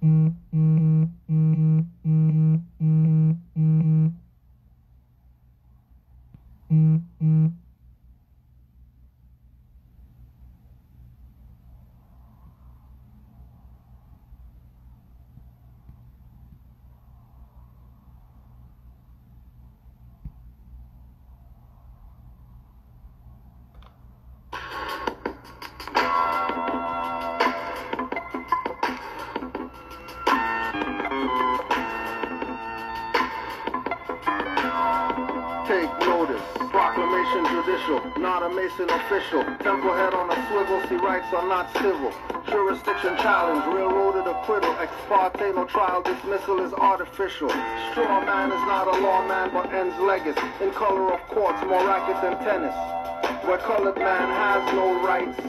Take notice. Proclamation judicial, not a Mason official. Temple head on a swivel, see rights are not civil. Jurisdiction challenge, railroaded acquittal. Ex parte, no trial, dismissal is artificial. Straw man is not a lawman, but ends legis. In color of courts, more racket than tennis. Where colored man has no rights.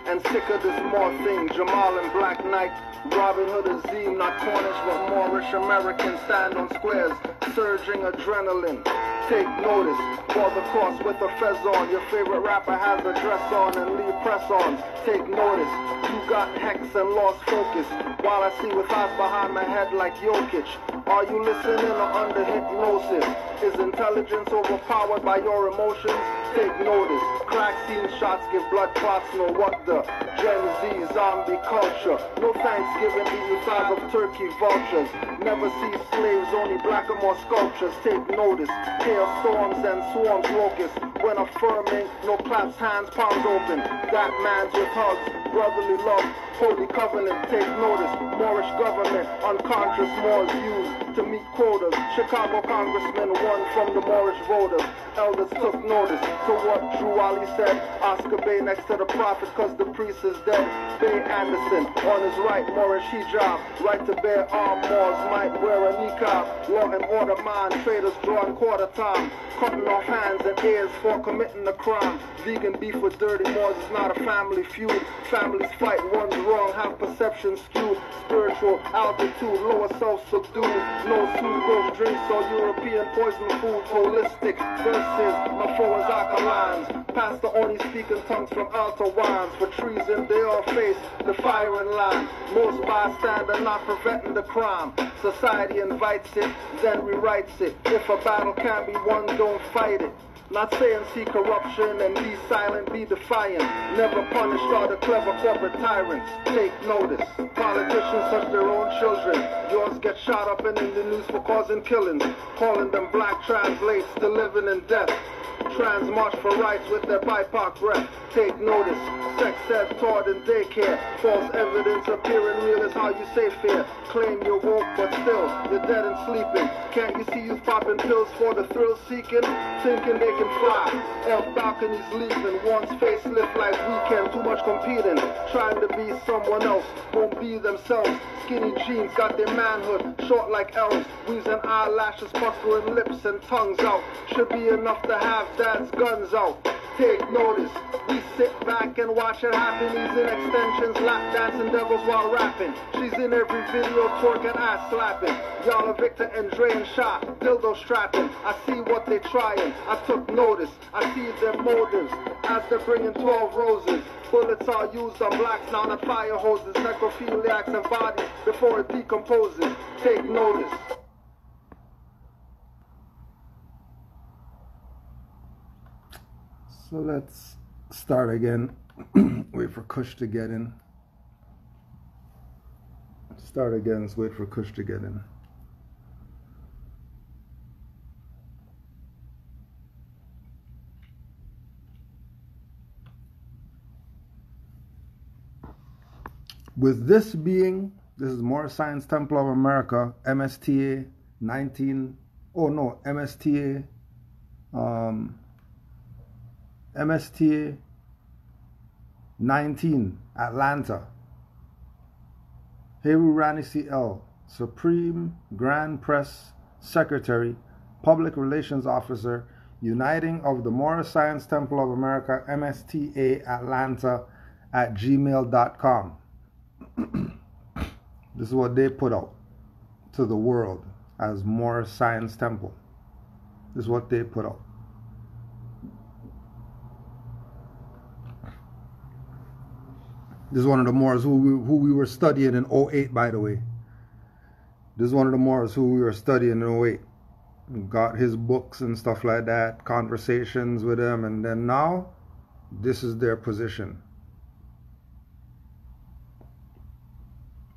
And sick of this more thing. Jamal and Black Knight, Robin Hood Azim, not Cornish but Moorish American, stand on squares, surging adrenaline. Take notice, for the cross with a fez on. Your favorite rapper has a dress on and leave press on. Take notice, you got hex and lost focus. While I see with eyes behind my head like Jokic. Are you listening or under hypnosis? Is intelligence overpowered by your emotions? Take notice, crack scene shots give blood clots, no what the Gen Z zombie culture. No Thanksgiving eating size of turkey vultures. Never see slaves, only black and more sculptures. Take notice, hailstorms and swarms locusts. When affirming, no claps, hands, palms open. That man's with hugs, brotherly love, holy covenant. Take notice, Moorish government, unconscious Moors used to meet quotas. Chicago congressman won from the Moorish voters. Elders took notice to what Drew Ali said. Oscar Bay next to the prophet cause the priest is dead. Bay Anderson on his right, Moorish hijab. Right to bear arm, Moors might wear a niqab. Law and order mind, traders drawing quarter time. Cutting off hands and ears for committing a crime. Vegan beef with dirty Moors is not a family feud. Families fight, one's wrong, have perception skewed. Spiritual altitude, lower self-subdued. No sucrose drinks or European poison foods. Holistic versus my foe is alkalines. Pastor only speaking tongues from altar wines. For treason they all face the firing line. Most bystander not preventing the crime. Society invites it, then rewrites it. If a battle can be won, don't fight it. Not saying see corruption and be silent, be defiant. Never punished all the clever corporate tyrants. Take notice. Politicians touch their own children. Yours get shot up and in the news for causing killings. Calling them black translates to living in death. Trans march for rights with their BIPOC breath. Take notice. Sex ed taught in daycare. False evidence appearing real is how you say fear. Claim you're woke but still you're dead and sleeping. Can't you see you popping pills for the thrill seeking? Thinking they can fly. Elf balconies leaving. One's facelift like weekend. Too much competing. Trying to be someone else. Won't be themselves. Skinny jeans got their manhood. Short like elves. Weaving eyelashes, puckering lips and tongues out. Should be enough to have dad's guns out. Take notice. We sit back and watch it happen. He's in extensions, lap dancing devils while rapping. She's in every video twerking, ass slapping. Y'all are Victor and Dre and shot, dildo strapping. I see what they trying. I took notice. I see their motives as they're bringing 12 roses. Bullets are used on blacks now, not fire hoses. Necrophiliacs and bodies before it decomposes. Take notice. So let's start again. Wait for Cush to get in. Start again. Let's wait for Cush to get in. With this being, this is Moorish Science Temple of America, MSTA 19. Oh no, MSTA. MSTA 19, Atlanta. Heru Rani CL, Supreme Grand Press Secretary, Public Relations Officer, Uniting of the Moorish Science Temple of America, MSTA Atlanta @gmail.com. This is what they put out to the world as Moorish Science Temple. This is what they put out. This is one of the Moors who we were studying in 08, by the way. This is one of the Moors who we were studying in '08. Got his books and stuff like that, conversations with him, and then now this is their position.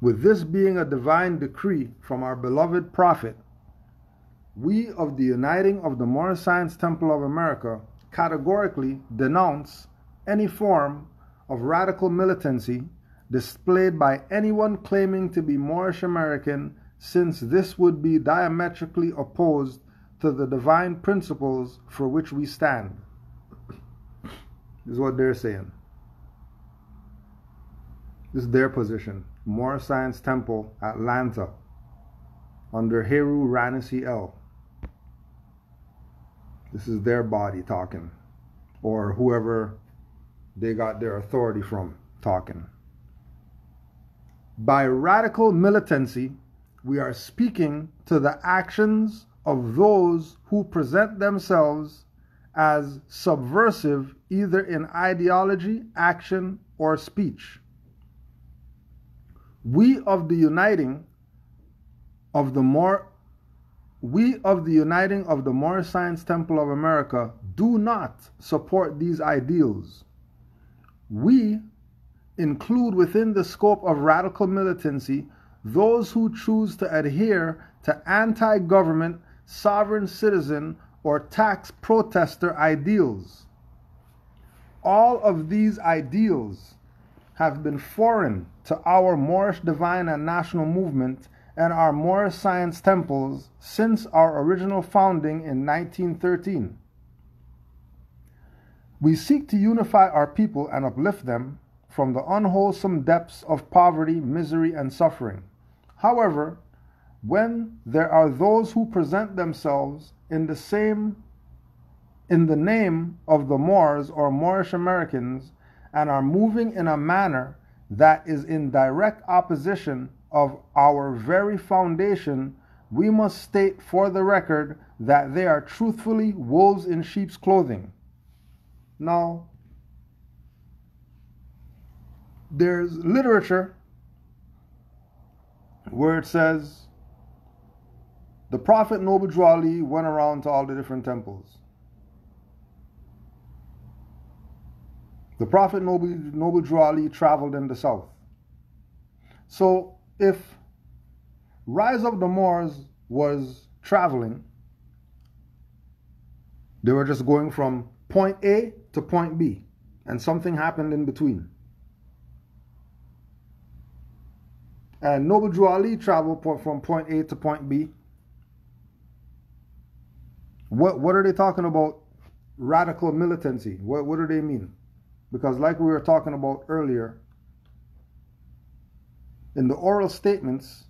With this being a divine decree from our beloved prophet, we of the Uniting of the Moorish Science Temple of America categorically denounce any form of radical militancy displayed by anyone claiming to be Moorish American, since this would be diametrically opposed to the divine principles for which we stand. This is what they're saying. This is their position. Moorish Science Temple, Atlanta, under Heru Ranisi L. This is their body talking, or whoever they got their authority from talking. By radical militancy, we are speaking to the actions of those who present themselves as subversive either in ideology, action, or speech. We of the Uniting of the Moorish Science Temple of America do not support these ideals. We include within the scope of radical militancy those who choose to adhere to anti-government, sovereign citizen, or tax protester ideals. All of these ideals have been foreign to our Moorish divine and national movement and our Moorish science temples since our original founding in 1913. We seek to unify our people and uplift them from the unwholesome depths of poverty, misery, and suffering. However, when there are those who present themselves in the name of the Moors or Moorish Americans and are moving in a manner that is in direct opposition of our very foundation, we must state for the record that they are truthfully wolves in sheep's clothing. Now, there's literature where it says the Prophet Noble Drew Ali went around to all the different temples. The Prophet Noble Drew Ali traveled in the south. So if Rise of the Moors was traveling, they were just going from point A to point B, and something happened in between. And Noble Drew Ali traveled from point A to point B. What are they talking about? Radical militancy. What do they mean? Because like we were talking about earlier, in the oral statements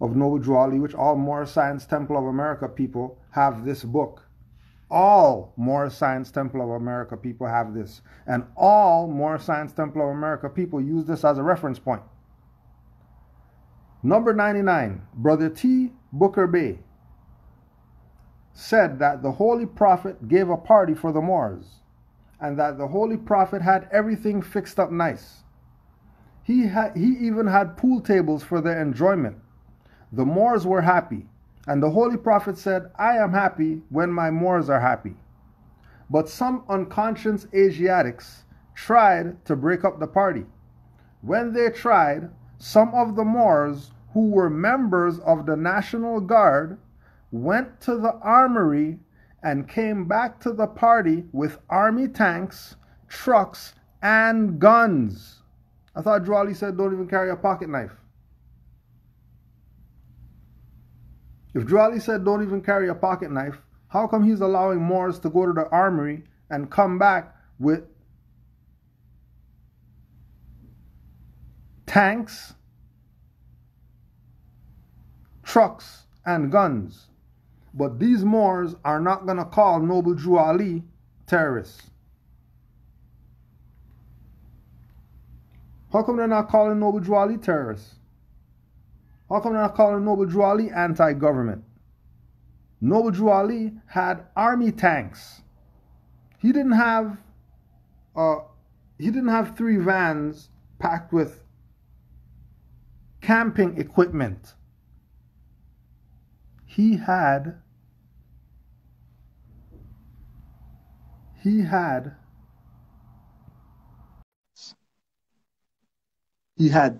of Noble Drew Ali, which all Moorish Science Temple of America people have this book. All Moorish Science Temple of America people have this. And all Moorish Science Temple of America people use this as a reference point. Number 99, Brother T. Booker Bay said that the Holy Prophet gave a party for the Moors, and that the Holy Prophet had everything fixed up nice. He even had pool tables for their enjoyment. The Moors were happy, and the Holy Prophet said, I am happy when my Moors are happy. But some unconscious Asiatics tried to break up the party. When they tried, some of the Moors who were members of the National Guard went to the armory and came back to the party with army tanks, trucks, and guns. I thought Drew Ali said don't even carry a pocket knife. If Drew Ali said don't even carry a pocket knife, how come he's allowing Moors to go to the armory and come back with tanks, trucks, and guns? But these Moors are not going to call Noble Drew Ali terrorists. How come they're not calling Noble Drew Ali terrorists? How come they're not calling Noble Drew Ali anti-government? Noble Drew Ali had army tanks. He didn't have 3 vans packed with camping equipment. He had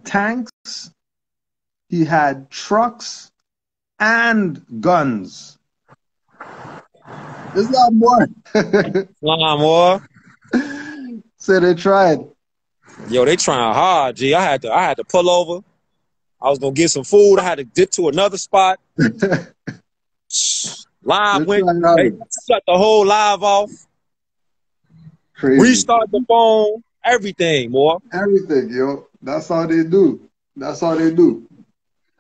tanks, he had trucks and guns. This not more. More. So they tried. Yo, they trying hard, G. I had to pull over. I was gonna get some food. I had to dip to another spot. Live went. They shut the whole live off. Crazy. Restart the phone. Everything, more. Everything, yo. That's how they do. That's how they do.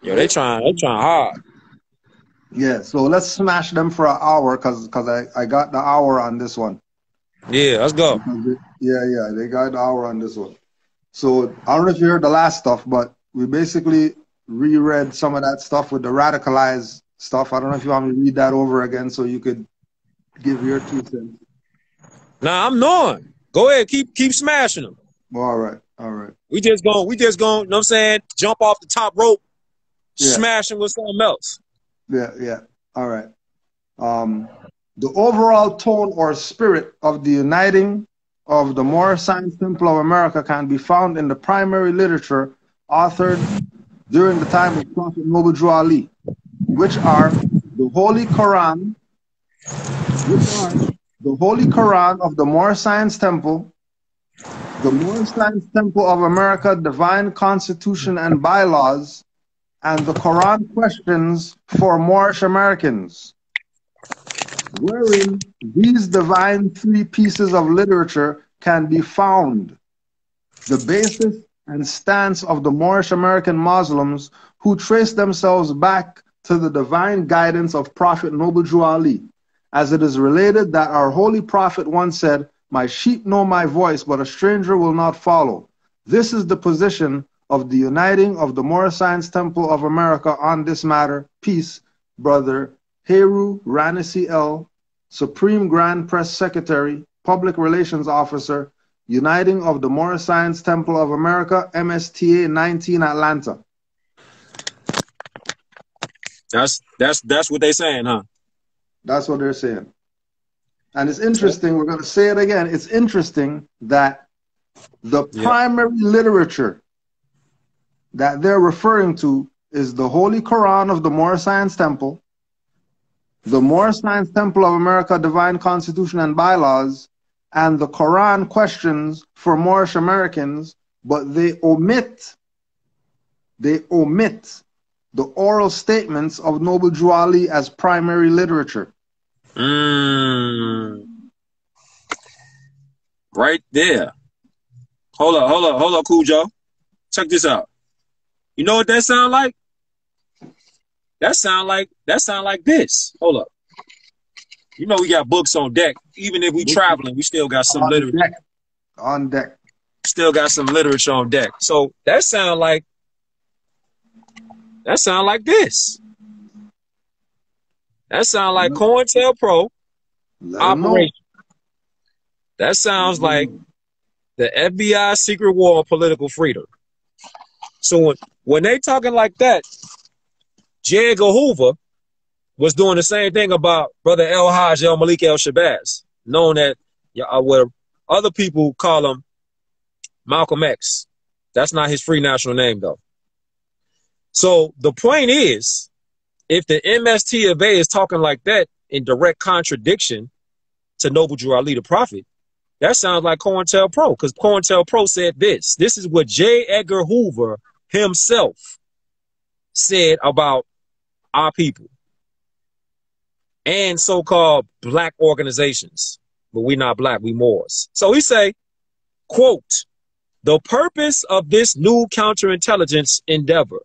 Yo, they trying hard. Yeah, so let's smash them for an hour because I got the hour on this one. Yeah, let's go. Yeah, they got the hour on this one. So I don't know if you heard the last stuff, but we basically reread some of that stuff with the radicalized stuff. I don't know if you want me to read that over again so you could give your 2 cents. Nah, I'm knowing. Go ahead, keep smashing them. All right. We just going, you know what I'm saying, jump off the top rope, smash them with something else. Yeah. All right. The overall tone or spirit of the uniting of the Moorish Science Temple of America can be found in the primary literature authored during the time of Prophet Noble Drew Ali, which are the Holy Quran, of the Moorish Science Temple, the Moorish Science Temple of America Divine Constitution and Bylaws, and the Quran Questions for Moorish Americans, wherein these divine 3 pieces of literature can be found, the basis and stance of the Moorish American Muslims who trace themselves back to the divine guidance of Prophet Noble Drew Ali, as it is related that our holy prophet once said, "My sheep know my voice, but a stranger will not follow." This is the position of the uniting of the Moorish Science Temple of America on this matter. Peace, Brother Youre Ranisi L., Supreme Grand Press Secretary, Public Relations Officer, Uniting of the Moorish Science Temple of America, MSTA 19, Atlanta. That's what they saying, huh? That's what they're saying. And it's interesting, we're going to say it again, it's interesting that the primary literature that they're referring to is the Holy Quran of the Moorish Science Temple, the Moorish Science Temple of America Divine Constitution and Bylaws, and the Quran Questions for Moorish Americans, but they omit the oral statements of Noble Drew Ali as primary literature. Right there. Hold up, Cool Joe. Check this out. You know what that sound like? That sound like this. Hold up. You know we got books on deck. Even if we traveling, we still got some literature. On deck. Still got some literature on deck. So that sound like this. That sound like COINTELPRO operation. That sounds like the FBI secret war on political freedom. So when they talking like that, J. Edgar Hoover was doing the same thing about Brother El Hajj El Malik El Shabazz, known as what other people call him Malcolm X. That's not his free national name, though. So the point is, if the MST of A is talking like that in direct contradiction to Noble Drew Ali, the Prophet, that sounds like COINTELPRO, because COINTELPRO said this. This is what J. Edgar Hoover himself said about our people and so-called black organizations. But we not black, we Moors. So he say, quote, "The purpose of this new counterintelligence endeavor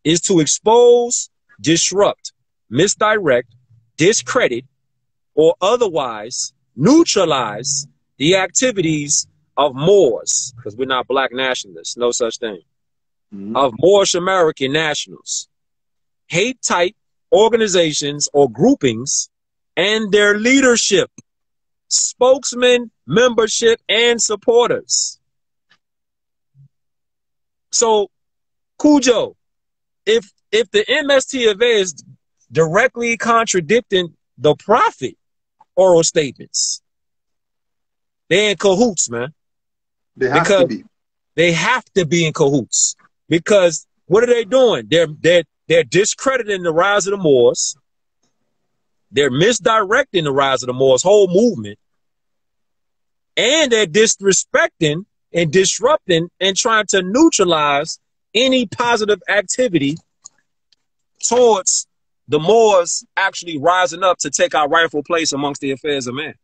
is to expose, disrupt, misdirect, discredit, or otherwise neutralize the activities of Moors," because we're not black nationalists, no such thing, of Moorish American nationals, hate-type organizations or groupings, and their leadership, spokesmen, membership, and supporters. So Cujo, if the MST of A is directly contradicting the prophet oral statements, they're in cahoots, man. They have to be. They have to be in cahoots. Because what are they doing? They're discrediting the rise of the Moors. They're misdirecting the rise of the Moors' whole movement. And they're disrespecting and disrupting and trying to neutralize any positive activity towards the Moors actually rising up to take our rightful place amongst the affairs of man.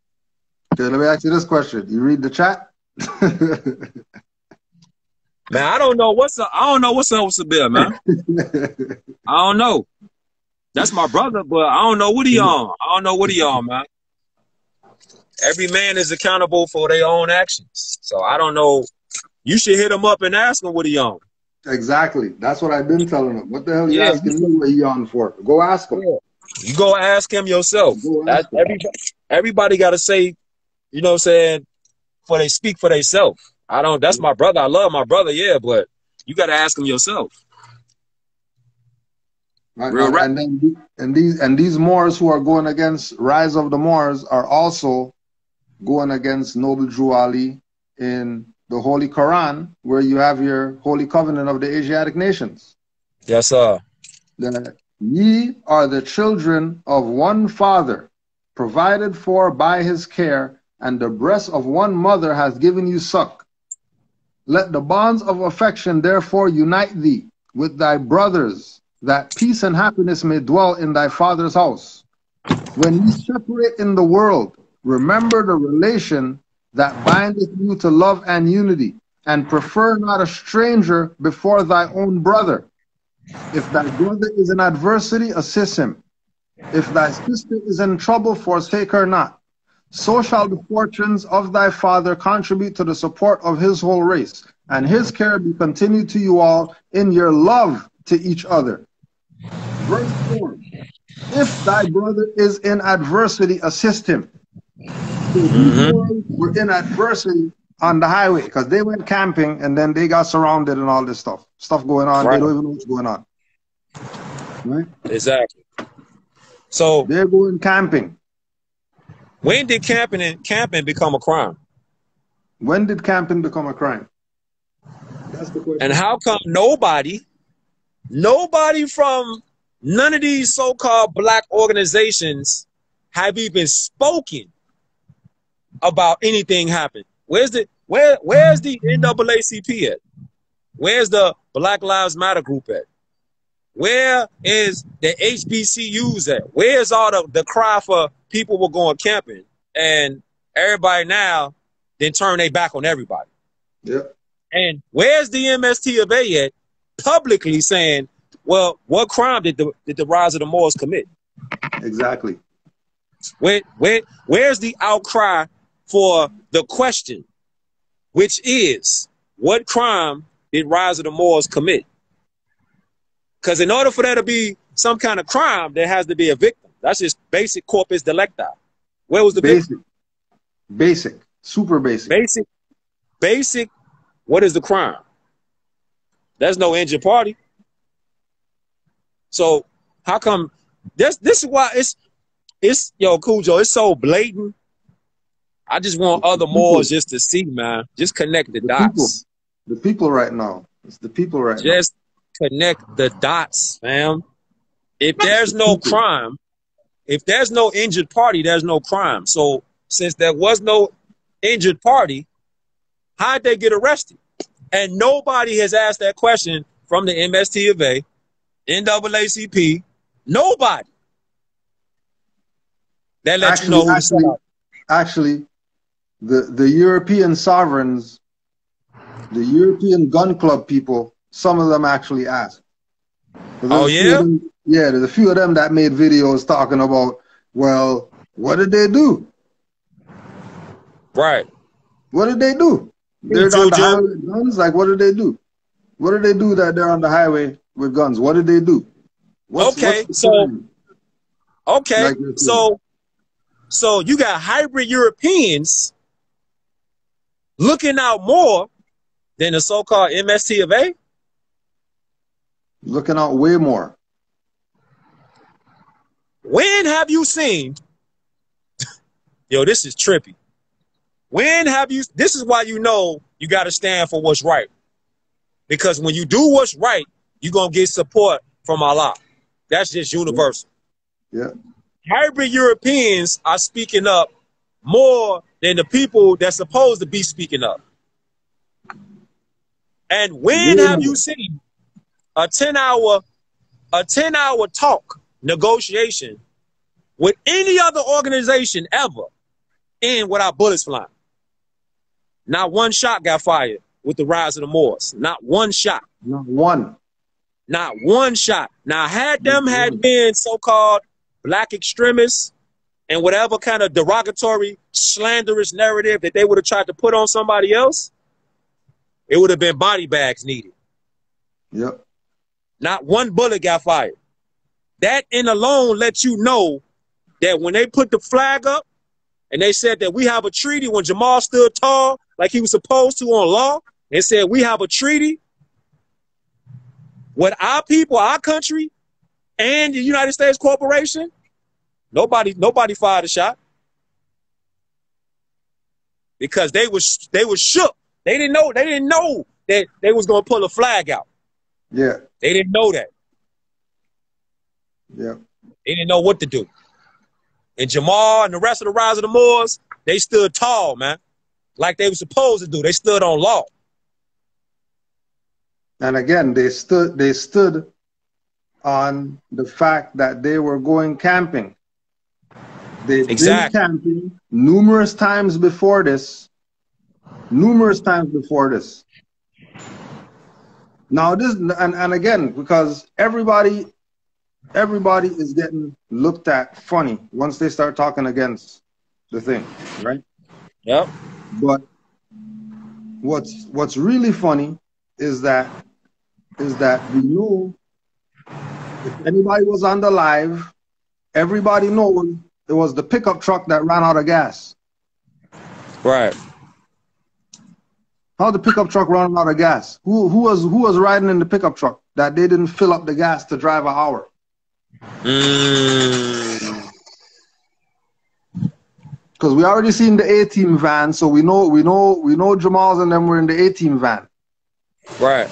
Okay, let me ask you this question. You read the chat? Man, I don't know what's up with Sabir, man. I don't know. That's my brother, but I don't know what he on. I don't know what he on, man. Every man is accountable for their own actions. So I don't know. You should hit him up and ask him what he on. Exactly. That's what I've been telling him. What the hell are you asking me what he on for? Go ask him. Yeah. You go ask him yourself. Ask him. Everybody got to say, you know what I'm saying, for they speak for themselves. That's my brother. I love my brother, yeah, but you got to ask him yourself. Right, and these Moors who are going against Rise of the Moors are also going against Noble Drew Ali in the Holy Quran, where you have your Holy Covenant of the Asiatic nations. Yes, sir. That ye are the children of one father, provided for by his care, and the breast of one mother has given you suck. Let the bonds of affection therefore unite thee with thy brothers, that peace and happiness may dwell in thy father's house. When ye separate in the world, remember the relation that bindeth you to love and unity, and prefer not a stranger before thy own brother. If thy brother is in adversity, assist him. If thy sister is in trouble, forsake her not. So shall the fortunes of thy father contribute to the support of his whole race, and his care be continued to you all in your love to each other. Verse 4. If thy brother is in adversity, assist him. So these boys were in adversity on the highway because they went camping and then they got surrounded and all this stuff going on. Right. They don't even know what's going on. Right? Exactly. So they're going camping. When did camping become a crime? When did camping become a crime? That's the question. And how come nobody from none of these so-called black organizations have even spoken about anything happened? Where's the NAACP at? Where's the Black Lives Matter group at? Where is the HBCUs at? Where's all the cry for people were going camping and everybody now then turn their back on everybody? Yeah. And where's the MST of A at publicly saying, well, what crime did the rise of the Moors commit? Exactly. Where's the outcry for the question, which is, what crime did rise of the Moors commit? Because in order for there to be some kind of crime, there has to be a victim. That's just basic corpus delicti. Where was the victim? Basic. Super basic. Basic. What is the crime? There's no injured party. So how come this is why it's yo, Cujo, it's so blatant. I just want other Moors just to see, man. Just connect the dots. The people right now. It's the people right now. Just connect the dots, fam. If there's no crime, if there's no injured party, there's no crime. So since there was no injured party, how'd they get arrested? And nobody has asked that question from the MST of A, NAACP, nobody. That lets you know who actually, the European sovereigns, the European gun club people, some of them actually asked. Oh, yeah? Yeah, there's a few of them that made videos talking about, well, what did they do? Right. What did they do? They're on the highway with guns? Like, what did they do? What did they do that they're on the highway with guns? What did they do? So you got hybrid Europeans looking out more than the so-called MST of A? Looking out way more. When have you seen, yo, this is trippy. When have you, this is why you know you got to stand for what's right. Because when you do what's right, you're going to get support from Allah. That's just universal. Yeah. Hybrid Europeans are speaking up more than the people that's supposed to be speaking up. And when have you seen a 10-hour talk negotiation with any other organization ever end without bullets flying? Not one shot got fired with the rise of the Moors. Not one shot. Not one. Not one shot. Now, had been so-called black extremists and whatever kind of derogatory, slanderous narrative that they would have tried to put on somebody else, it would have been body bags needed. Yep. Not one bullet got fired. That in alone lets you know that when they put the flag up and they said that we have a treaty, when Jamal stood tall like he was supposed to on law, and said we have a treaty with our people, our country, and the United States Corporation, nobody fired a shot. Because they was shook. They didn't know that they was gonna pull a flag out. Yeah. They didn't know that. Yeah. They didn't know what to do. And Jamal and the rest of the Rise of the Moors, they stood tall, man. Like they were supposed to do. They stood on law. And again, they stood on the fact that they were going camping. They've been camping numerous times before this. Now this, and again, because everybody is getting looked at funny once they start talking against the thing, right? Yep. But what's really funny is that we know if anybody was on the live, everybody knows it was the pickup truck that ran out of gas. Right. How the pickup truck running out of gas? Who was riding in the pickup truck that they didn't fill up the gas to drive an hour? Because we already seen the A-team van, so we know Jamal's and them were in the A-team van. Right.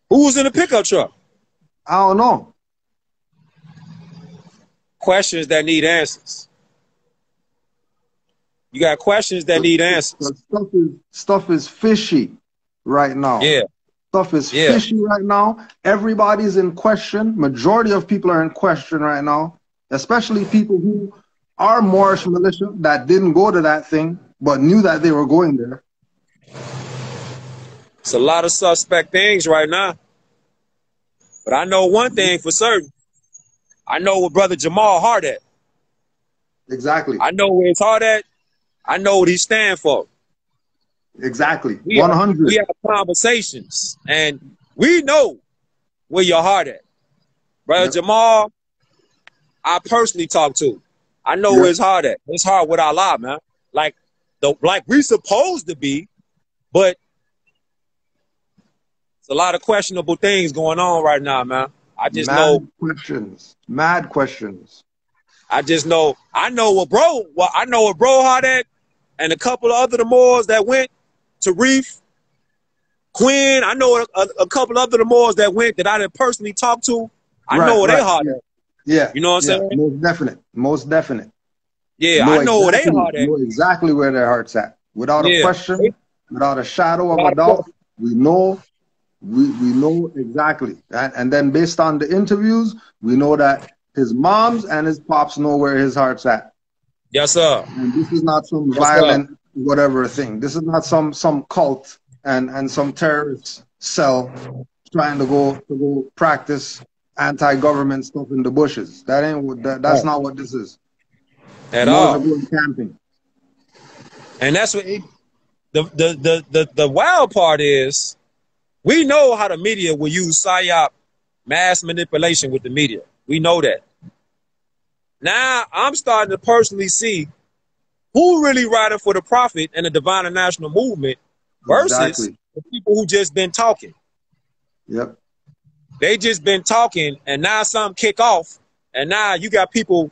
Who was in the pickup truck? I don't know. Questions that need answers. You got questions that need answers. Stuff is fishy right now. Yeah. Stuff is fishy right now. Everybody's in question. Majority of people are in question right now, especially people who are Moorish militia that didn't go to that thing but knew that they were going there. It's a lot of suspect things right now. But I know one thing for certain. I know what Brother Jamal heart at. Exactly. I know where his heart at. I know what he stand for. Exactly. 100. We have conversations, and we know where your heart at. Brother Jamal, I personally talk to. I know where his heart at. His heart with Allah, man. Like we supposed to be, but it's a lot of questionable things going on right now, man. I just know questions. Mad questions. I just know. I know what bro heart at, and a couple of other Moors that went to Reef, Quinn. I know a couple of other Moors that went that I didn't personally talk to. I know where they heart at. Yeah. You know what I'm saying? Most definite. Yeah, I know where they heart at. Know exactly where their heart's at. Without a question, without a shadow of a doubt, we know exactly. And then based on the interviews, we know that his moms and his pops know where his heart's at. Yes, sir. And this is not some violent whatever thing. This is not some cult and some terrorist cell trying to go practice anti-government stuff in the bushes. That ain't what that's not what this is. At all. Going camping. And that's what the wild part is. We know how the media will use psyop, mass manipulation with the media. We know that. Now I'm starting to personally see who really riding for the Prophet and the Divine and National Movement versus the people who just been talking. Yep. They just been talking, and now something kick off, and now you got people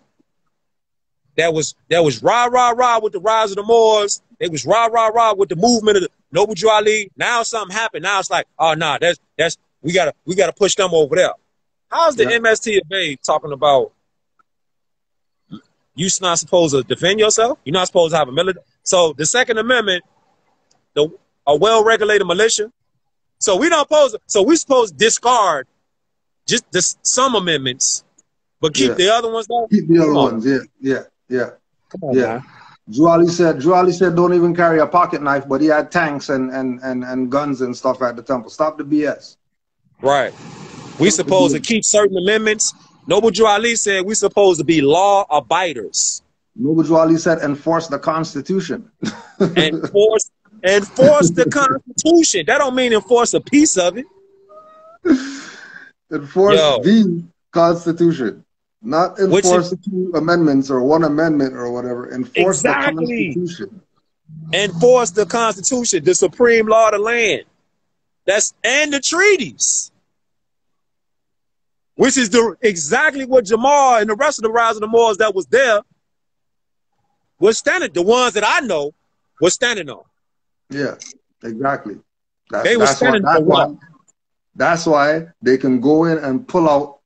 that was rah rah rah with the rise of the Moors. They was rah rah rah with the movement of the Noble Drew Ali. Now something happened. Now it's like, oh no, that's we gotta push them over there. How's the MSTA talking about you're not supposed to defend yourself? You're not supposed to have a military. So the Second Amendment, a well-regulated militia. So we supposed to discard just some amendments, but keep the other ones though. Keep the other ones, yeah. Come on, man. Drew Ali said don't even carry a pocket knife, but he had tanks and guns and stuff at the temple. Stop the BS. Right. We supposed to keep certain amendments. Noble Drew Ali said we supposed to be law abiders. Noble Drew Ali said enforce the Constitution. enforce the Constitution. That don't mean enforce a piece of it. Enforce the Constitution. Not enforce the 2 amendments or 1 amendment or whatever. Enforce the Constitution. Enforce the Constitution, the supreme law of the land. And the treaties. Which is exactly what Jamal and the rest of the rise of the Moors that was there was standing. The ones that I know was standing on. Yeah, exactly. That's why they can go in and pull out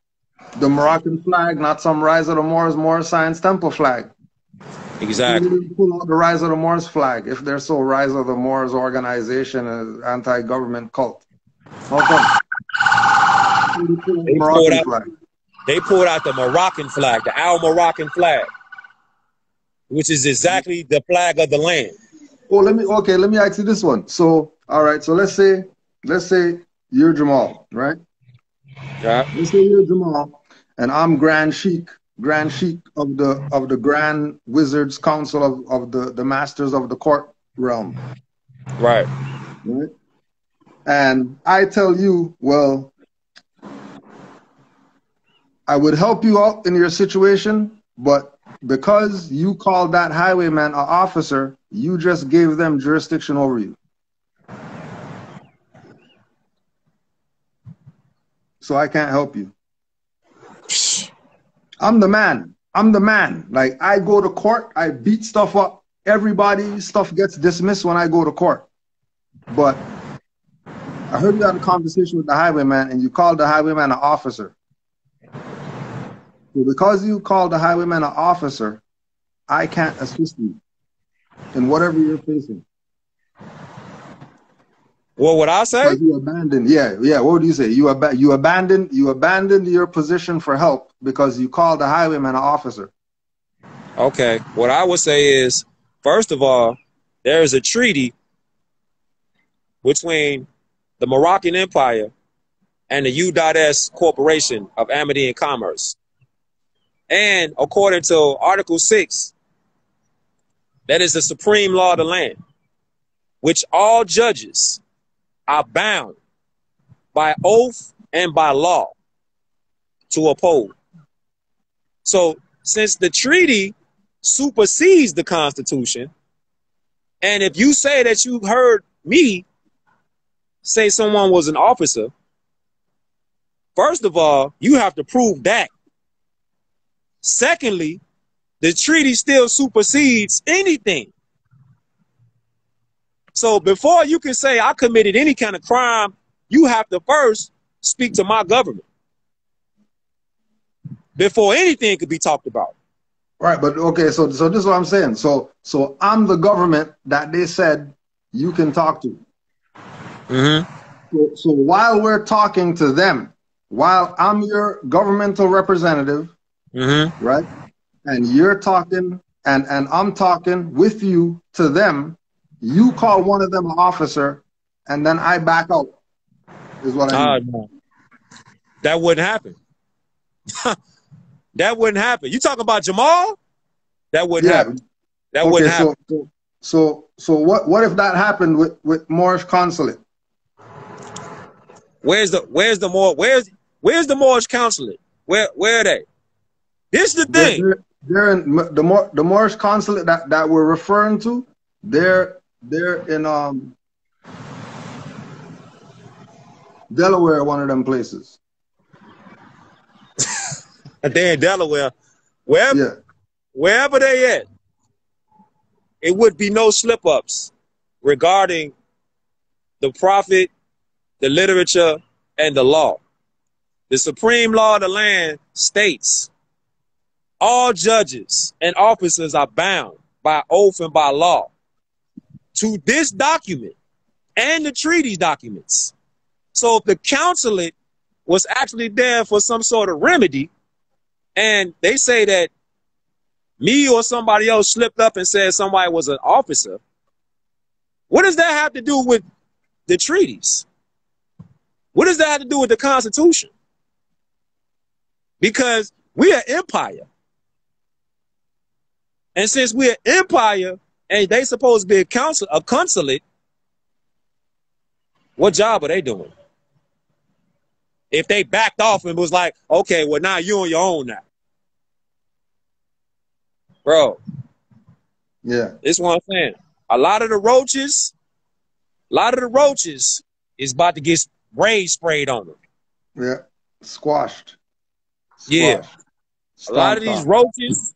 the Moroccan flag, not some Rise of the Moors Science Temple flag. Exactly. They pull out the Rise of the Moors flag if they're so Rise of the Moors organization as anti-government cult. How come? They pulled out the Moroccan flag, the Moroccan flag, which is exactly the flag of the land. Oh, let me ask you this one. So, all right, so let's say you're Jamal, right? Yeah. Let's say you're Jamal, and I'm Grand Sheik of the Grand Wizards Council of the Masters of the Court realm. Right. Right. And I tell you, well, I would help you out in your situation, but because you called that highwayman an officer, you just gave them jurisdiction over you. So I can't help you. I'm the man. Like, I go to court, I beat stuff up. Everybody's stuff gets dismissed when I go to court. But I heard you had a conversation with the highwayman and you called the highwayman an officer. So because you called the highwayman an officer, I can't assist you in whatever you're facing. What would I say? You abandoned, yeah. What would you say? You abandoned your position for help because you called the highwayman an officer. Okay. What I would say is, first of all, there is a treaty between the Moroccan Empire and the U.S. Corporation of Amity and Commerce. And according to Article 6, that is the supreme law of the land, which all judges are bound by oath and by law to uphold. So since the treaty supersedes the Constitution, and if you say that you heard me say someone was an officer, first of all, you have to prove that. Secondly, the treaty still supersedes anything. So before you can say I committed any kind of crime, you have to first speak to my government before anything could be talked about. Right, but okay, so this is what I'm saying. So I'm the government that they said you can talk to. Mm-hmm. So while we're talking to them, while I'm your governmental representative, mm-hmm. right, and you're talking and I'm talking with you to them, you call one of them an officer, and then I back out, is what I mean. No. That wouldn't happen. That wouldn't happen. You talking about Jamal? That wouldn't happen. That wouldn't happen. So what if that happened with Moorish consulate? Where's the Moorish consulate? Where are they? This is the thing. They're in the Moorish consulate that we're referring to. They're in Delaware, one of them places. They're in Delaware. Wherever they at, it would be no slip-ups regarding the prophet, the literature, and the law. The supreme law of the land states all judges and officers are bound by oath and by law to this document and the treaties documents. So if the consulate was actually there for some sort of remedy, and they say that me or somebody else slipped up and said somebody was an officer, what does that have to do with the treaties? What does that have to do with the Constitution? Because we are empire. And since we're an empire and they supposed to be a consulate, what job are they doing? If they backed off and was like, okay, well, now you're on your own now. Bro. Yeah. This is what I'm saying. A lot of the roaches is about to get raid sprayed on them. Yeah. Squashed. Yeah. A lot of these roaches,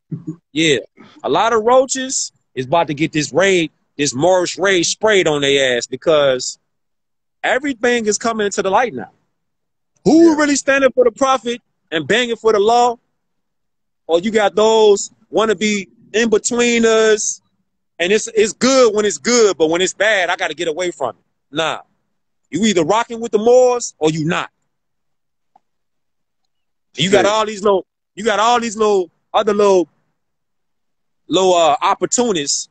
a lot of roaches is about to get this Moorish raid sprayed on their ass because everything is coming into the light now. Who really standing for the prophet and banging for the law? Or you got those want to be in between us, and it's good when it's good, but when it's bad, I got to get away from it. Nah, you either rocking with the Moors or you not. You got all these little other opportunists,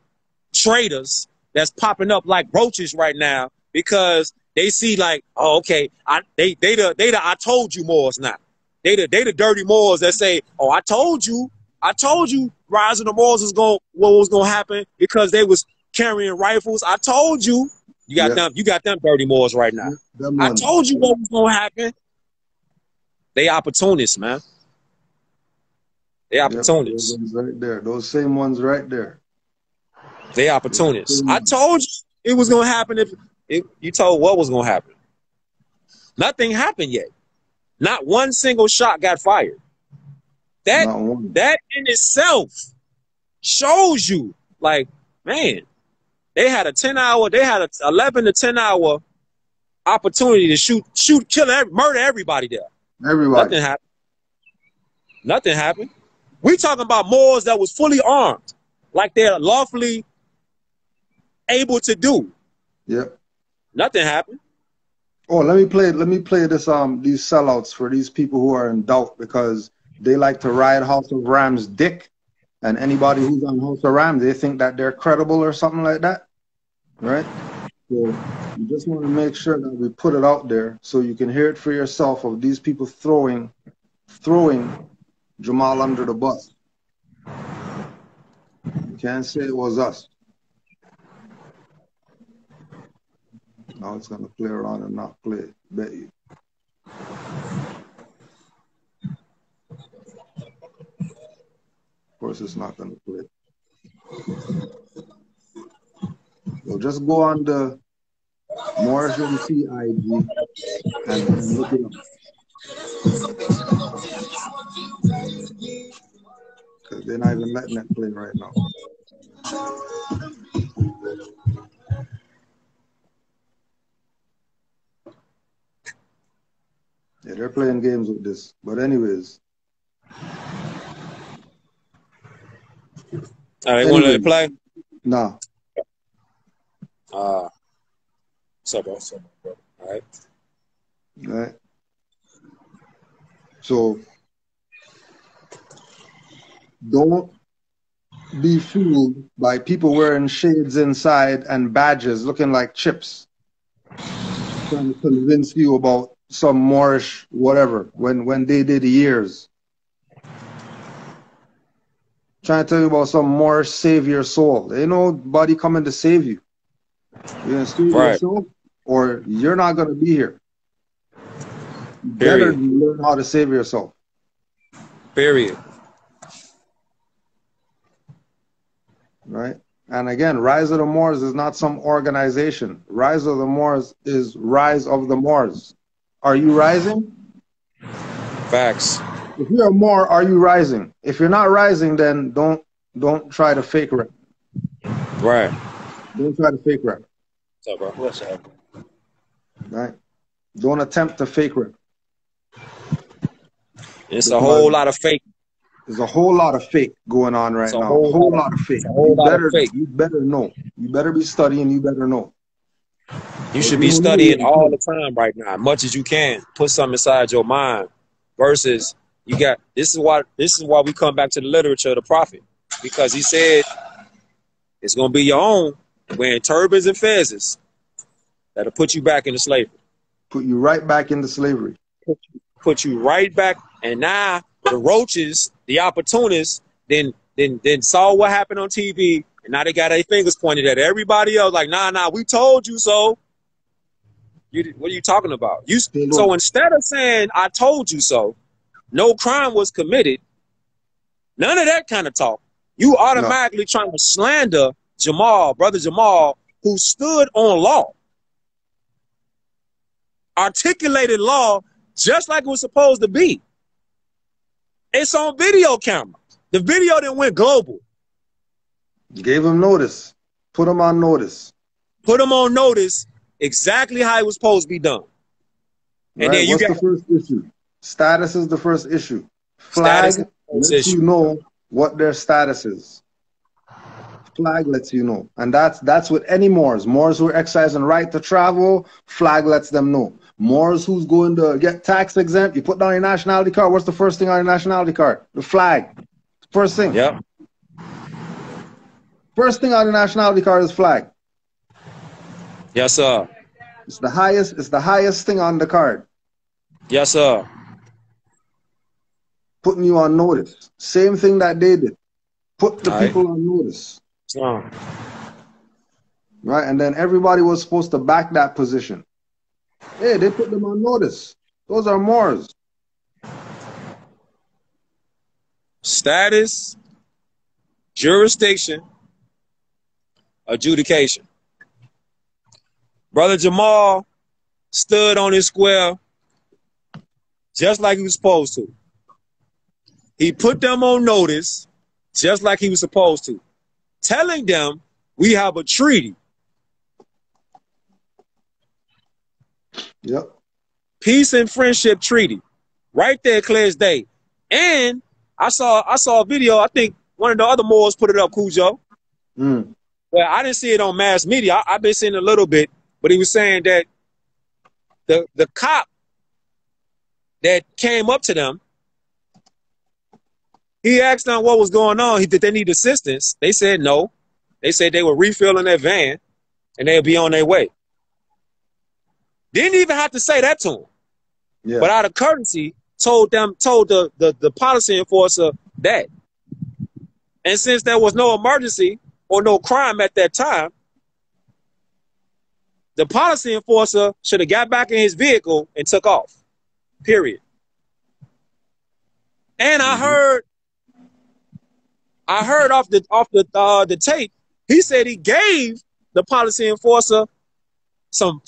traitors that's popping up like roaches right now because they see like, oh, okay, they the I told you Moors now. They the dirty Moors that say, oh, I told you, Rise of the Moors what was gonna happen because they was carrying rifles. I told you. You got them dirty Moors right now. I told you what was gonna happen. They opportunists, man. They opportunists. Those ones right there. Those same ones right there. They opportunists. I told you it was gonna happen if you told what was gonna happen. Nothing happened yet. Not one single shot got fired. That in itself shows you, like, man, they had an 11 to 10 hour opportunity to murder everybody there. Everybody. Nothing happened. We talking about Moors that was fully armed, like they're lawfully able to do. Yep. Nothing happened. Oh, let me play this these sellouts for these people who are in doubt because they like to ride House of Ram's dick, and anybody who's on House of Ram, they think that they're credible or something like that, right? So you just want to make sure that we put it out there so you can hear it for yourself of these people throwing Jamal under the bus. You can't say it was us. Now it's going to play around and not play. Bet you. Of course, it's not going to play. So just go on the Moorish MC IG and look it up. Because they're not even letting that play right now. Yeah, they're playing games with this. But anyways. They want to let it play? No. What's up, bro? All right. All right. So, don't be fooled by people wearing shades inside and badges looking like chips, trying to convince you about some Moorish whatever when they did years. Trying to tell you about some Moorish savior soul. Ain't nobody coming to save you. You're going to save yourself or you're not going to be here. You better learn how to save yourself. Period. Right? And again, Rise of the Moors is not some organization. Rise of the Moors is Rise of the Moors. are you rising? Facts. If you're a Moor, are you rising? If you're not rising, then don't try to fake rep. Right. Don't try to fake rep. What's up, bro? What's up? Right. Don't attempt to fake rep. It's a whole lot of fake. There's a whole lot of fake going on right now. A whole lot of fake. You better know. You better be studying. You better know. You should be studying all the time right now, as much as you can. Put something inside your mind. Versus, you got this is why we come back to the literature of the prophet, because he said it's gonna be your own wearing turbans and fezzes that'll put you back into slavery. Put you right back into slavery. Put you right back, and now the roaches, the opportunists, then saw what happened on TV, and now they got their fingers pointed at everybody else, like, nah, we told you so. What are you talking about? So instead of saying I told you so, no crime was committed, none of that kind of talk. You automatically trying to slander Jamal, brother Jamal, who stood on law, articulated law just like it was supposed to be. It's on video camera. The video then went global. Gave him notice. Put him on notice. Put him on notice exactly how it was supposed to be done. And then what's the first issue? Status is the first issue. Flag lets you know what their status is. Flag lets you know. And that's with any Moors. Moors who are exercising right to travel, flag lets them know. Moors who's going to get tax exempt, you put down your nationality card. What's the first thing on your nationality card? The flag. First thing. Yep. First thing on your nationality card is flag. Yes, sir. It's the highest thing on the card. Yes, sir. Putting you on notice. Same thing that they did. Put the people on notice. Right? And then everybody was supposed to back that position. Hey, they put them on notice. Those are Moors. Status, jurisdiction, adjudication. Brother Jamal stood on his square just like he was supposed to. He put them on notice just like he was supposed to, telling them we have a treaty. Yep. Peace and friendship treaty. Right there, clear as day. And I saw a video, I think one of the other Moors put it up, Cujo. Well, I didn't see it on mass media. I've been seeing it a little bit, but he was saying that the cop that came up to them, he asked them what was going on. Did they need assistance? They said no. They said they were refilling their van and they'll be on their way. Didn't even have to say that to him. Yeah. But out of courtesy, told the policy enforcer that. And since there was no emergency or no crime at that time, the policy enforcer should have got back in his vehicle and took off. Period. And I heard off the tape, he said he gave the policy enforcer some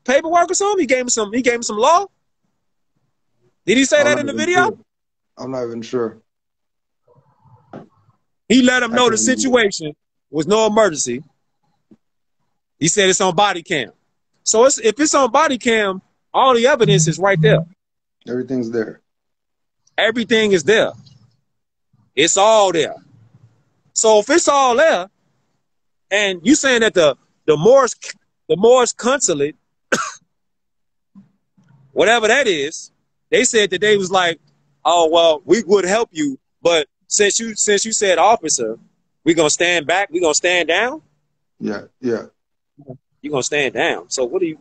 paperwork or something. He gave him some law. Did he say that in the video? Sure. I'm not even sure. He let him know the situation was no emergency. He said it's on body cam. So if it's on body cam, all the evidence is right there. Everything's there. Everything is there. It's all there. So if it's all there, and you saying that the Moors consulate, whatever that is, they said that they was like, oh well, we would help you, but since you said officer, we gonna stand back, we gonna stand down. Yeah. You gonna stand down. So what are you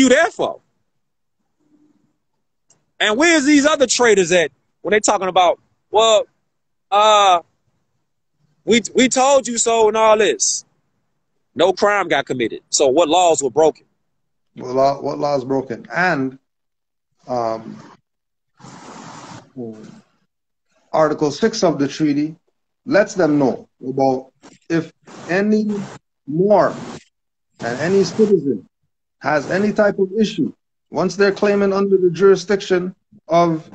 there for? And where's these other traitors at when they talking about, well, we told you so and all this? No crime got committed. So what laws were broken? What laws broken? And Article 6 of the treaty lets them know about if any Moor and any citizen has any type of issue, once they're claiming under the jurisdiction of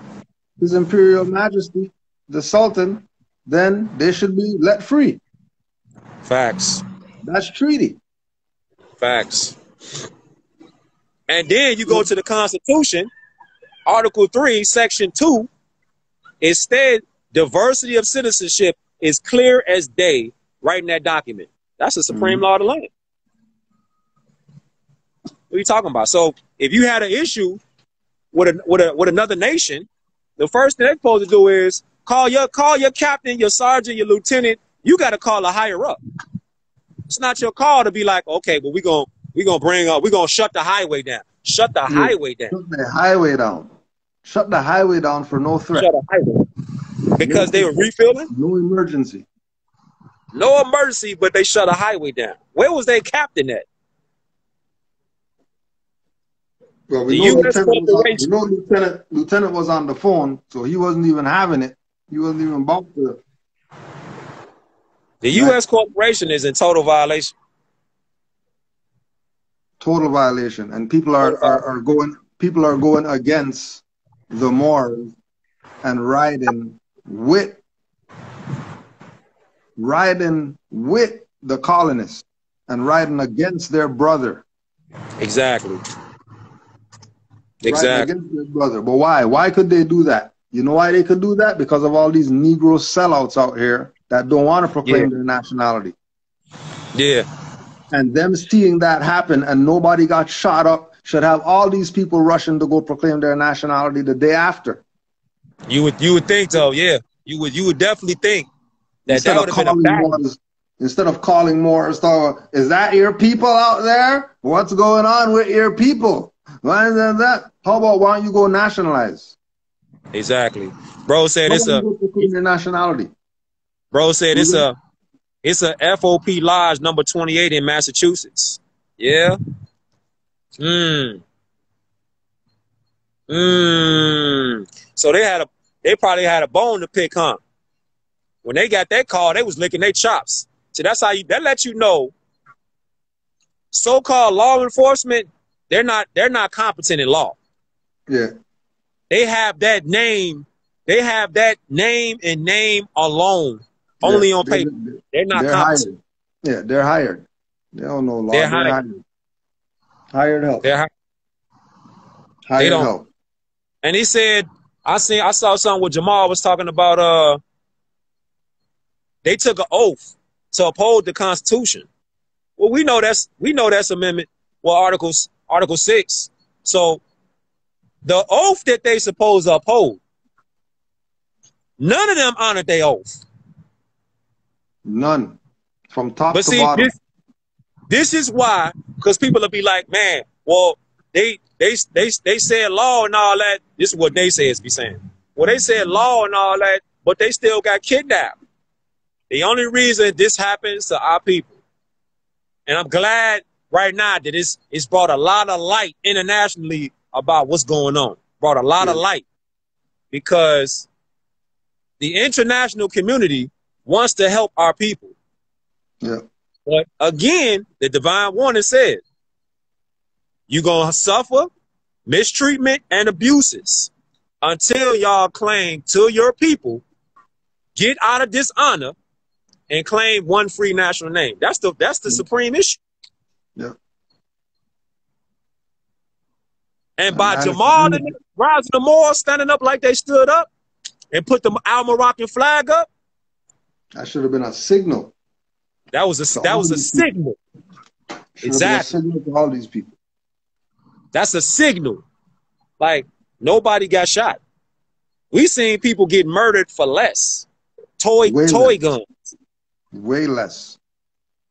His Imperial Majesty, the Sultan, then they should be let free. Facts. That's treaty. Facts. And then you go to the Constitution, Article 3, Section 2. Instead, diversity of citizenship is clear as day right in that document. That's the supreme law of the land. What are you talking about? So if you had an issue with another nation, the first thing they're supposed to do is call your captain, your sergeant, your lieutenant. You got to call a higher up. It's not your call to be like, okay, but we're gonna shut the highway down. Shut the highway down. Shut the highway down. Shut the highway down for no threat. Shut the highway. Because they were refilling? No emergency. No emergency, but they shut a highway down. Where was their captain at? Well, we know Lieutenant was on the phone, so he wasn't even having it. He wasn't even about to. The U.S. corporation is in total violation. Total violation, and people are going against the Moors and riding with the colonists and riding against their brother. Exactly. Riding against their brother. But why? Why could they do that? You know why they could do that? Because of all these Negro sellouts out here that don't want to proclaim their nationality. Yeah. And them seeing that happen and nobody got shot up should have all these people rushing to go proclaim their nationality the day after. You would think so, yeah. You would definitely think that that would have been a fact. Instead of calling Moors, is that your people out there? What's going on with your people? Why is that? How about why don't you go nationalize? Exactly. Bro said it's a your nationality. Bro said it's a FOP Lodge number 28 in Massachusetts. Yeah. So they probably had a bone to pick, huh? When they got that call, they was licking their chops. So that lets you know so-called law enforcement, they're not competent in law. Yeah. They have that name and name alone. Only on paper. They're not competent. Hired. Yeah, they're hired. They don't know law. They're hired. Hired help. They're hired. Hired help. And he said, I saw something where Jamal was talking about they took an oath to uphold the Constitution. Well, we know that's amendment, Article 6. So the oath that they supposed to uphold, none of them honored their oath. None. From top to bottom. This is why, because people will be like, man, well, they said law and all that. This is what they say is be saying. Well, they said law and all that, but they still got kidnapped. The only reason this happens to our people, and I'm glad right now that it's brought a lot of light internationally about what's going on. Brought a lot of light because the international community wants to help our people. Yeah. But again, the divine warning said, you're going to suffer mistreatment and abuses until y'all claim to your people, get out of dishonor and claim one free national name. That's the supreme issue. Yeah. And by Jamal and rising the Moors standing up like they stood up and put the Al-Moroccan flag up, that should have been a signal. That was a signal. Exactly. A signal to all these people. That's a signal. Like nobody got shot. We seen people get murdered for less. Toy guns. Way less.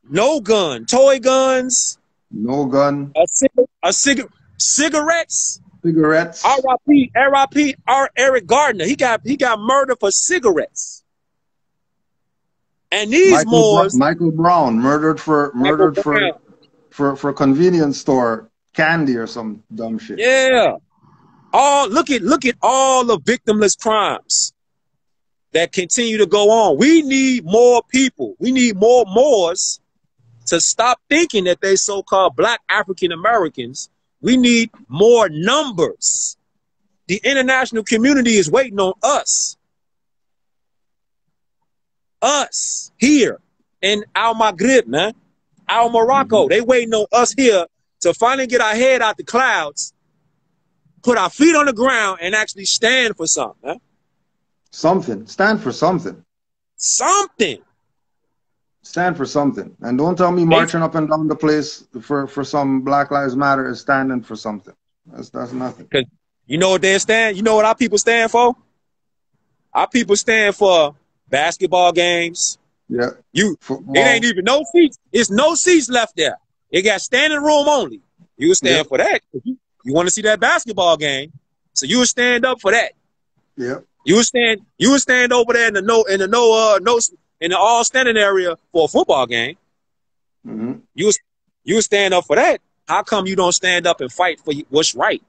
No gun. Toy guns. No gun. Cigarettes. Cigarettes. R.I.P. Eric Gardner. He got murdered for cigarettes. And these Michael Brown murdered for convenience store candy or some dumb shit. Yeah. Look at all the victimless crimes that continue to go on. We need more people. We need more Moors to stop thinking that they so-called black African Americans. We need more numbers. The international community is waiting on us. Us here in Al Maghrib, man. Al Morocco. They waiting on us here to finally get our head out the clouds, put our feet on the ground, and actually stand for something, man. Something. Stand for something. Something. Stand for something. And don't tell me marching up and down the place for some Black Lives Matter is standing for something. That's nothing. Because you know what they stand? You know what our people stand for? Our people stand for basketball games. Yeah. It ain't even no seats. It's no seats left there. It got standing room only. You would stand for that. You want to see that basketball game, so you would stand up for that. Yeah. You would stand over there in the all standing area for a football game. You would stand up for that. How come you don't stand up and fight for what's right?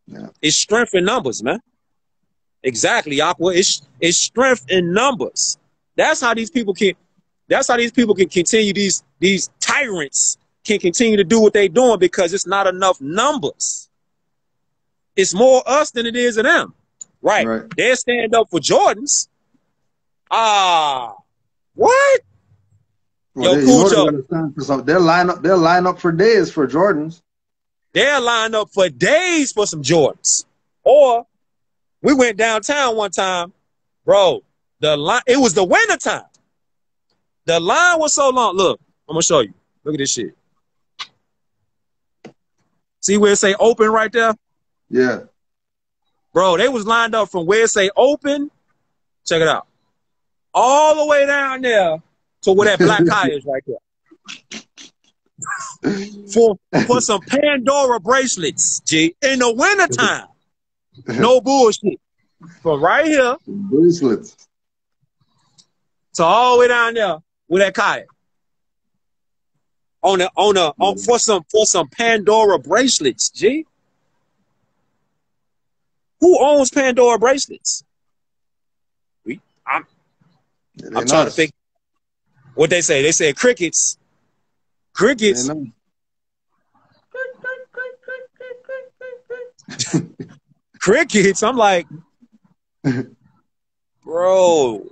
Yeah. It's strength in numbers, man. Exactly, Aqua. It's strength in numbers. That's how these people can continue, these tyrants can continue to do what they're doing, because it's not enough numbers. It's more us than it is of them. Right. They stand up for Jordans. What? Well, they'll line up for days for Jordans. They'll line up for days for some Jordans. Or we went downtown one time, bro. It was the winter time. The line was so long. Look, I'm gonna show you. Look at this shit. See where it say open right there? Yeah. Bro, they was lined up from where it say open. Check it out. All the way down there to where that black eye is right there. For some Pandora bracelets, G, in the wintertime. No bullshit. From right here. Bracelets. So all the way down there with that kayak. For some Pandora bracelets, G. Who owns Pandora bracelets? I'm trying to think. What they say? They said crickets. Crickets. Crickets. I'm like, bro.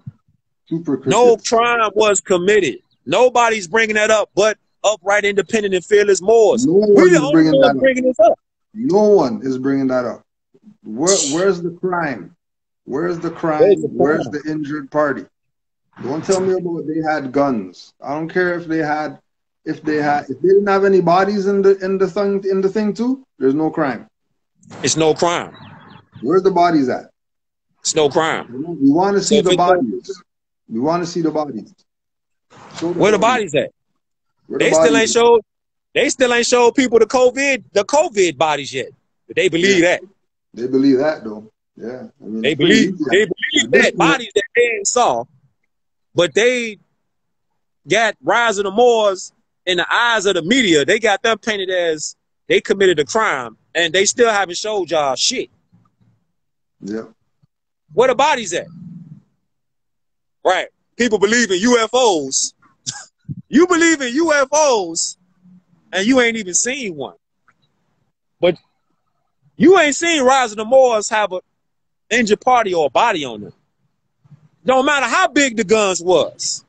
No crime was committed. Nobody's bringing that up, but upright, independent, and fearless Moors. We're the only ones bringing this up. No one is bringing that up. Where's the crime? Where's the crime? Where's the injured party? Don't tell me about they had guns. I don't care if they didn't have any bodies in the thing too. There's no crime. It's no crime. Where's the bodies at? It's no crime. We want to see the bodies. We want to see the bodies. Where the bodies at? They still ain't showed people the COVID bodies yet. But they believe that. They believe that though. Yeah. I mean, they believe that bodies that they ain't saw, but they got Rise of the Moors in the eyes of the media. They got them painted as they committed a crime, and they still haven't showed y'all shit. Yeah. Where the bodies at? Right. People believe in UFOs. You believe in UFOs, and you ain't even seen one. But you ain't seen Rise of the Moors have an injured party or a body on them. Don't matter how big the guns was.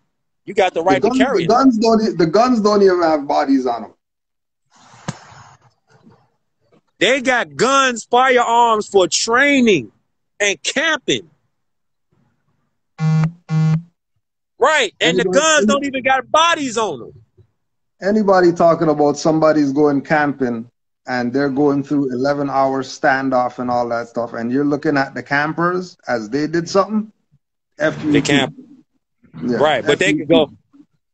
You got the right to carry them. The guns don't even have bodies on them. They got guns, firearms for training and camping. Right. And the guns don't even got bodies on them. Anybody talking about somebody's going camping and they're going through 11-hour standoff and all that stuff, and you're looking at the campers as they did something? The camp. Yeah, right. But they could go.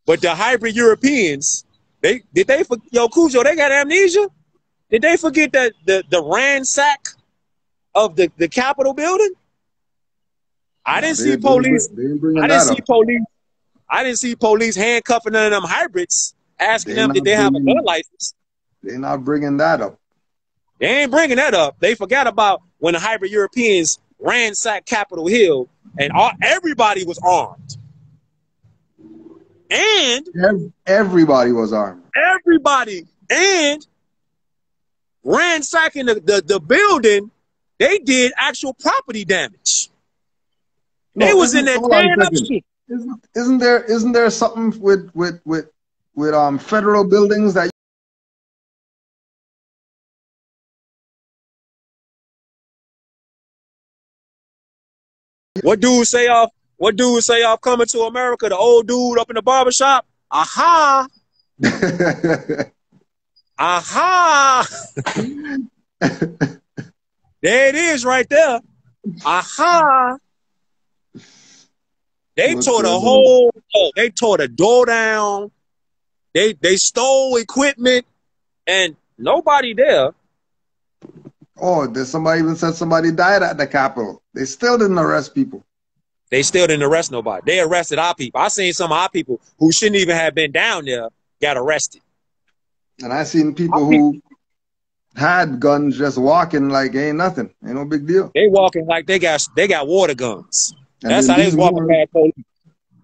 But the hybrid Europeans, Cujo, they got amnesia? Did they forget that the ransack of the Capitol building? I didn't see police. I didn't see police handcuffing none of them hybrids, asking them did they have a gun license. They're not bringing that up. They ain't bringing that up. They forgot about when the hybrid Europeans ransacked Capitol Hill and everybody was armed. And everybody was armed. Everybody. And ransacking the building, they did actual property damage. No, they was in there tearing up shit. Isn't there something with federal buildings that What dude say off Coming to America, the old dude up in the barbershop? Aha. Aha. There it is right there. Aha. They tore the door down. They stole equipment and nobody there. Oh, there's somebody even said somebody died at the Capitol. They still didn't arrest people. They still didn't arrest nobody. They arrested our people. I seen some of our people who shouldn't even have been down there got arrested. And I seen people who had guns just walking like ain't nothing. Ain't no big deal. They walking like they got water guns. That's how they was walking past police.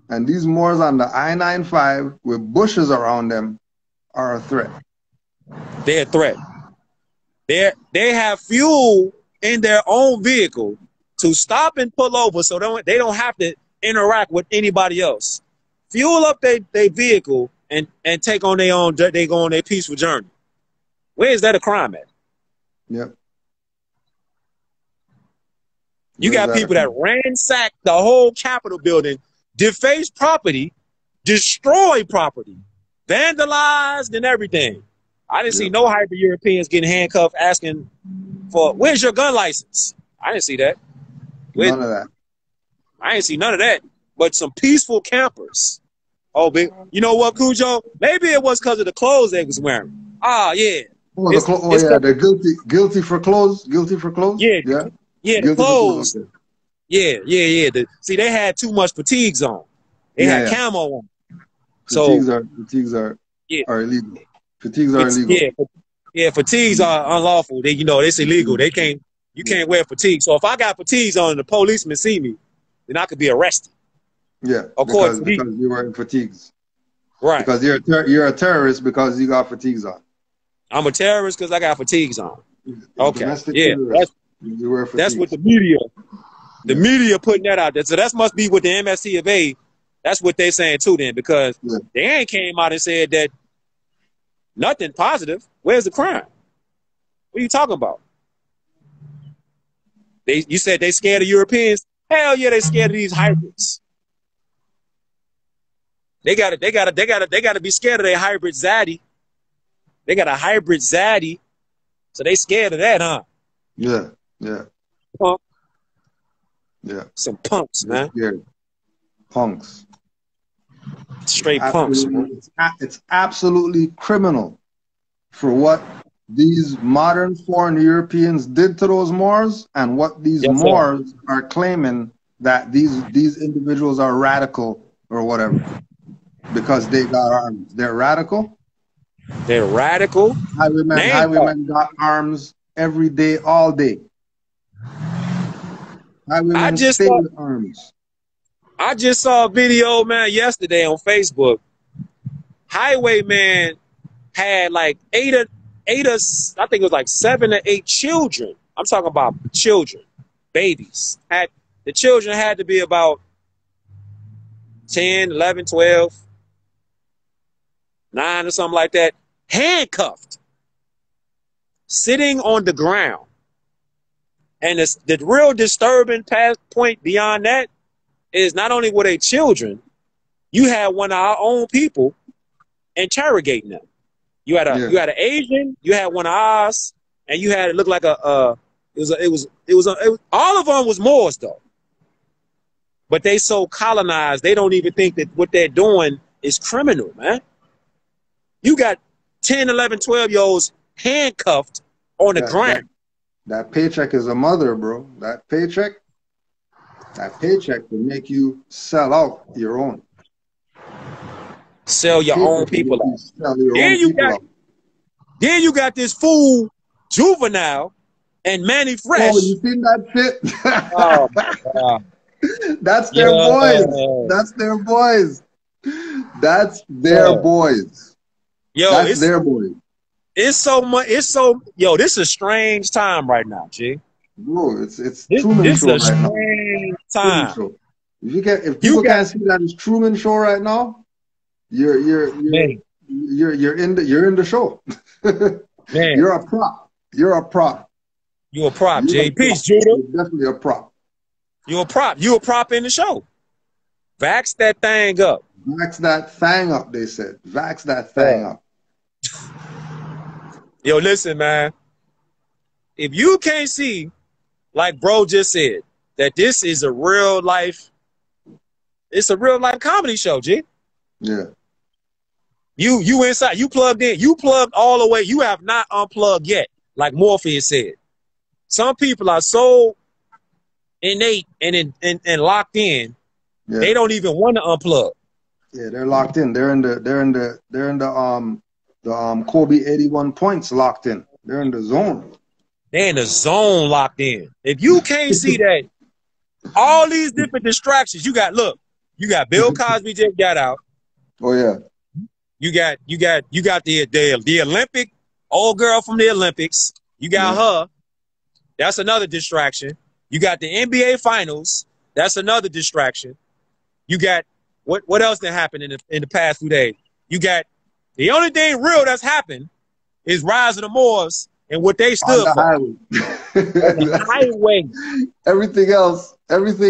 And these Moors on the I-95 with bushes around them are a threat. They're a threat. They have fuel in their own vehicle to stop and pull over so they don't have to interact with anybody else. Fuel up their vehicle and take on their own, they go on their peaceful journey. Where is that a crime at? Yep. You got people that ransack the whole Capitol building, deface property, destroy property, vandalized and everything. I didn't see no hyper-Europeans getting handcuffed asking for, where's your gun license? I didn't see that. None of that. I ain't see none of that. But some peaceful campers. Oh, big. You know what, Cujo? Maybe it was because of the clothes they was wearing. Ah, yeah. Oh, they're guilty for clothes. Guilty for clothes. Yeah, yeah. The clothes. Okay. Yeah. See, they had too much fatigues on. They had camo on. Fatigues are illegal. Fatigues are illegal. Yeah, fatigues are unlawful. It's illegal. You can't wear fatigues. So if I got fatigues on and the policeman see me, then I could be arrested. Yeah, because you're wearing fatigues. Right. Because you're a terrorist because you got fatigues on. I'm a terrorist because I got fatigues on. Okay. That's what the media putting that out there. So that must be with the MSTAs. That's what they're saying too then, because they ain't came out and said that nothing positive. Where's the crime? What are you talking about? You said they scared of Europeans? Hell yeah, they scared of these hybrids. They gotta be scared of their hybrid zaddy. They got a hybrid zaddy, so they scared of that, huh? Yeah. Punk. Yeah. Some punks, man. Punks. Straight punks. It's absolutely criminal for what these modern foreign Europeans did to those Moors and what these Moors are claiming that these individuals are radical or whatever because they got arms. They're radical. They're radical. Highwaymen got arms every day, all day. Highwaymen stay with arms. I just saw a video, man, yesterday on Facebook. Highwayman had like I think it was like 7 or 8 children. I'm talking about children, babies. The children had to be about 10, 11, 12, 9 or something like that, handcuffed, sitting on the ground. And the real disturbing point beyond that is not only were they children, you had one of our own people interrogating them. You had an Asian, you had one of ours, and you had it look like all of them was Moors though. But they so colonized, they don't even think that what they're doing is criminal, man. You got 10, 11, 12-year-olds handcuffed on the ground. That paycheck is a mother, bro. That paycheck will make you sell out your own. Sell your own people out. Then you got this fool, Juvenile, and Manny Fresh. Oh, you seen that shit? Oh, my God. That's their boys. That's their boys. That's their boys. Yo, that's their boys. It's so much. It's so, yo, this is a strange time right now, G. Bro, it's Truman Show right now. Strange time. Truman Show. If people can't see that it's Truman Show right now, you're in the show. Man. You're a prop. You're a prop. You're a prop, G. Peace, Judah. You're definitely a prop. You're a prop. You're a prop in the show. Vax that thing up. Vax that thing up, they said. Vax that thing up. Yo, listen, man. If you can't see, like bro just said, that this is a real life, it's a real life comedy show, G. Yeah. You inside, you plugged in, you plugged all the way. You have not unplugged yet, like Morpheus said. Some people are so innate and locked in, they don't even want to unplug. Yeah, they're locked in. They're in the Kobe 81 points locked in. They're in the zone. They're in the zone locked in. If you can't see that, all these different distractions you got. Look, you got Bill Cosby just got out. Oh yeah. You got the Olympic old girl from the Olympics. You got her. That's another distraction. You got the NBA Finals. That's another distraction. You got what else that happened in the past 2 days? You got the only thing real that's happened is Rise of the Moors and what they stood for. The highway. Everything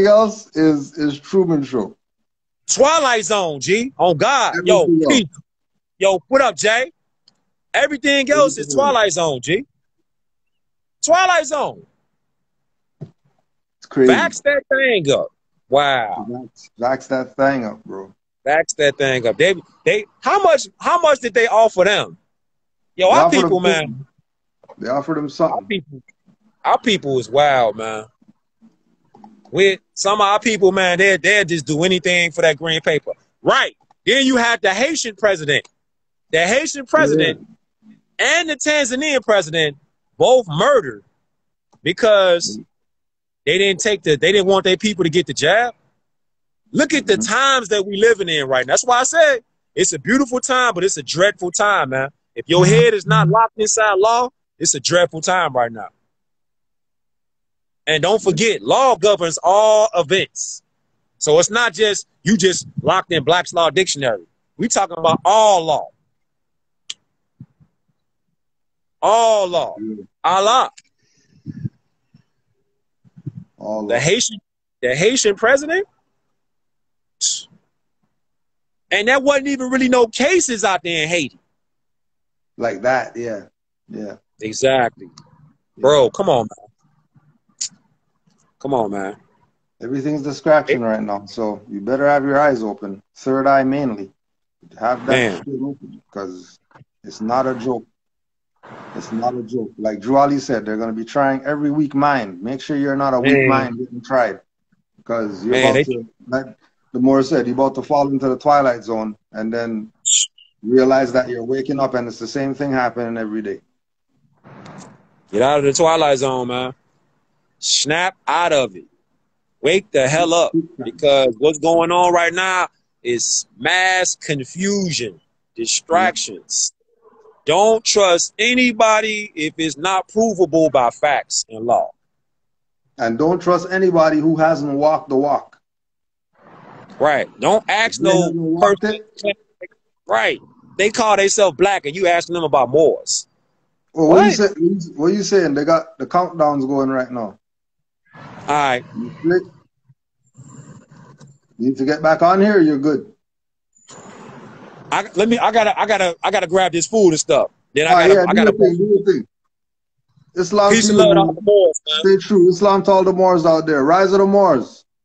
else is Truman Show. Twilight Zone, G. On God. Yo, what up, Jay? Everything else is Twilight Zone, G. Twilight Zone. It's crazy. Vax that thing up. Wow. Vax that thing up, bro. Vax that thing up. They how much did they offer them? Yo, our people, man. They offered them something. Our people is wild, man. With some of our people, man, they'll just do anything for that green paper. Right. Then you had the Haitian president. The Haitian president and the Tanzanian president both murdered because they didn't want their people to get the jab. Look at the times that we living in right now. That's why I said it's a beautiful time, but it's a dreadful time, man. If your head is not locked inside law, it's a dreadful time right now. And don't forget, law governs all events. So it's not just you just locked in Black's Law Dictionary. We talking about all law. All law. Allah. All the Haitian president. And there wasn't even really no cases out there in Haiti. Like that, yeah. Yeah. Exactly. Bro, come on, man. Come on, man. Everything's distraction right now, so you better have your eyes open. Third eye mainly. Have that shit open, because it's not a joke. It's not a joke. Like Drew Ali said, they're going to be trying every weak mind. Make sure you're not a weak mind getting tried, because you're about to, like the Moore said, you're about to fall into the twilight zone and then realize that you're waking up and it's the same thing happening every day. Get out of the twilight zone, man. Snap out of it. Wake the hell up, because what's going on right now is mass confusion, distractions. Don't trust anybody if it's not provable by facts and law. And don't trust anybody who hasn't walked the walk. Right. Don't ask no person. Right. They call themselves black and you asking them about Moors. Well, what are you saying? They got the countdowns going right now. All right. You need to get back on here. You're good. I gotta grab this food and stuff. Then I gotta do your thing. Islam, peace and love to all the Moors, man. Stay true. Islam to all the Moors out there. Rise of the Moors.